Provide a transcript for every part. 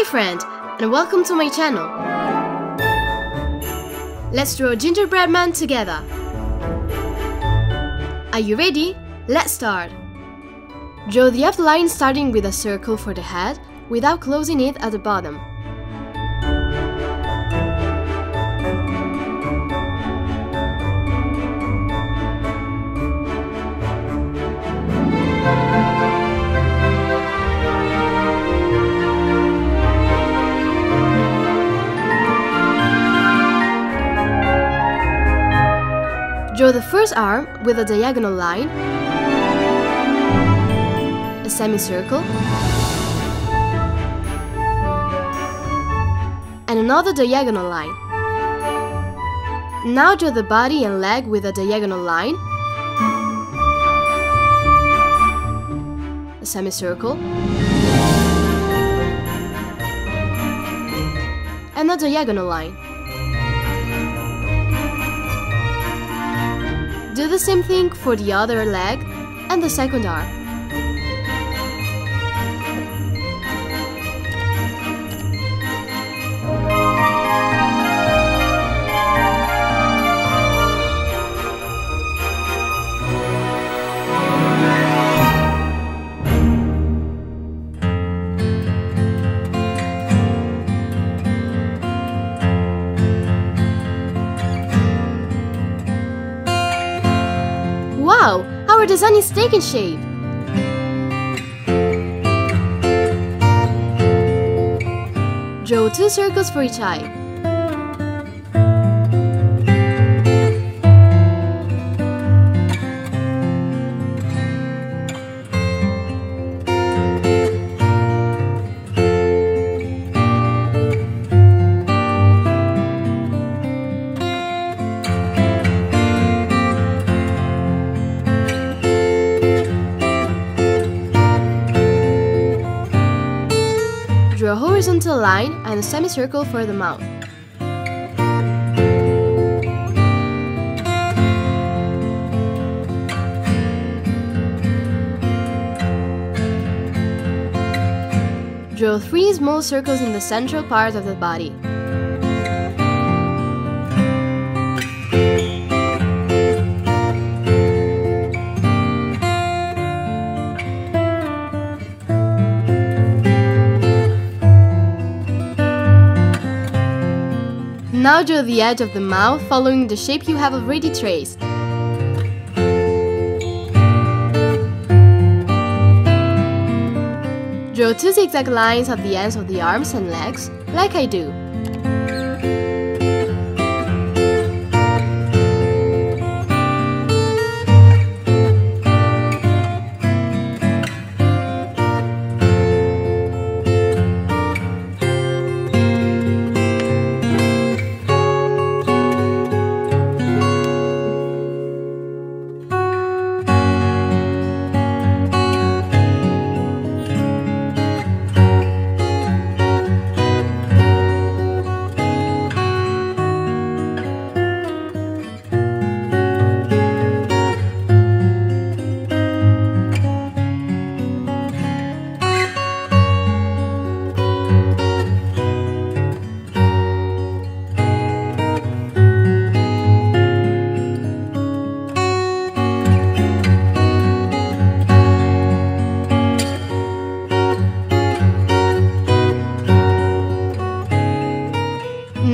Hi friend, and welcome to my channel. Let's draw a gingerbread man together. Are you ready? Let's start. Draw the outline starting with a circle for the head without closing it at the bottom. Draw the first arm with a diagonal line, a semicircle, and another diagonal line. Now draw the body and leg with a diagonal line, a semicircle, and a diagonal line. Do the same thing for the other leg and the second arm. Wow! Our design is taking shape! Draw 2 circles for each eye. Draw a horizontal line and a semicircle for the mouth. Draw 3 small circles in the central part of the body. Now draw the edge of the mouth following the shape you have already traced. Draw 2 zigzag lines at the ends of the arms and legs, like I do.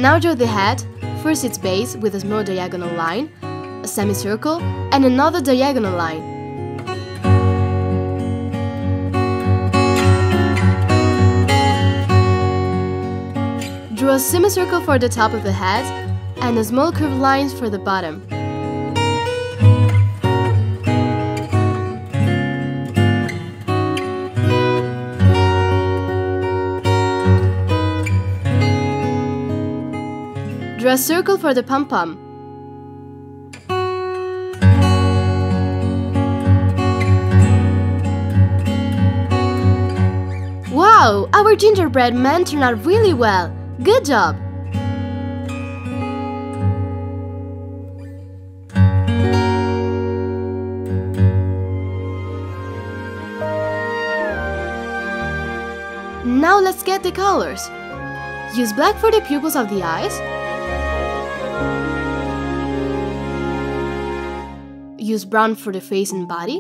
Now draw the head, first its base with a small diagonal line, a semicircle, and another diagonal line. Draw a semicircle for the top of the head, and a small curved lines for the bottom. Draw a circle for the pom-pom. Wow! Our gingerbread man turned out really well! Good job! Now let's get the colors. Use black for the pupils of the eyes. Use brown for the face and body.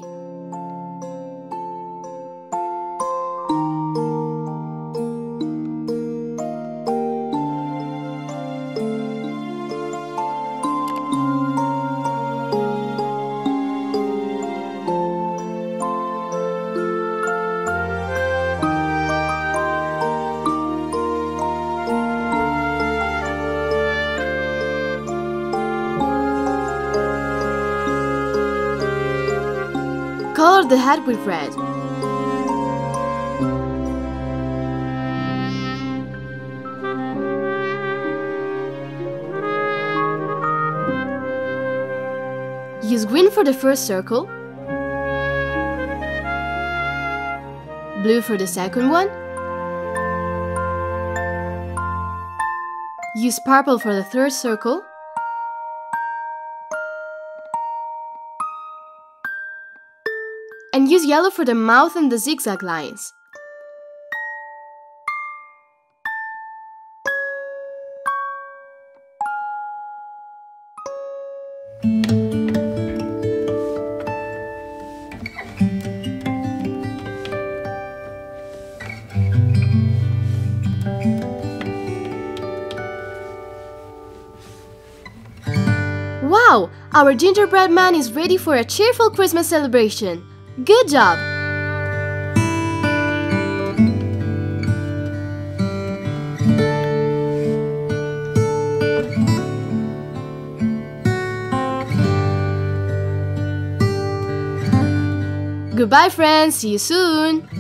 Color the head with red. Use green for the first circle, blue for the second one, use purple for the third circle, and use yellow for the mouth and the zigzag lines. Wow! Our gingerbread man is ready for a cheerful Christmas celebration! Good job! Goodbye friends, see you soon!